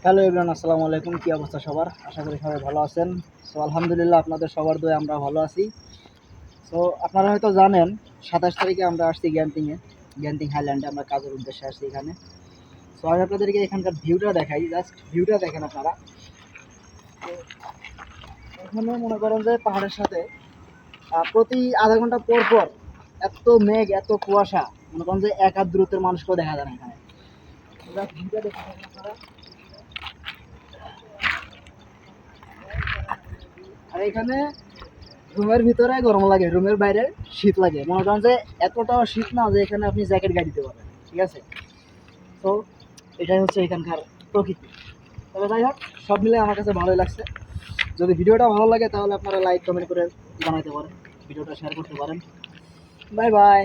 Hello everyone, আসসালামু আলাইকুম। কী অবস্থা সবার? আশা করি সবাই ভালো আছেন। সো আলহামদুলিল্লাহ, আপনাদের সবার দোয়া আমরা ভালো আছি। সো আপনারা হয়তো জানেন 27 তারিখে আমরা আসছি গ্যান্টিং হাইল্যান্ডে। আমরা কাজের উদ্দেশ্যে আসছি এখানে। সো আমি আপনাদেরকে এখানকার ভিউটা দেখাই, জাস্ট ভিউটা দেখেন আপনারা। তো এখানে মনে করেন যে পাহাড়ের সাথে প্রতি আধা ঘন্টা পর পর এত মেঘ, এত কুয়াশা, মনে করেন যে এক হাত দূরত্বের মানুষকেও দেখা যায় না এখানে। ভিউটা দেখেন আপনারা। আর এখানে রুমের ভিতরে গরম লাগে, রুমের বাইরে শীত লাগে। মনে করেন যে এতটাও শীত না যে এখানে আপনি জ্যাকেট গায়ে দিতে পারবেন, ঠিক আছে? তো এটাই হচ্ছে এখানকার প্রকৃতি। তবে যাই হোক, সব মিলে আমার কাছে ভালোই লাগছে। যদি ভিডিওটা ভালো লাগে তাহলে আপনারা লাইক কমেন্ট করে জানাতে পারেন, ভিডিওটা শেয়ার করতে পারেন। Bye bye.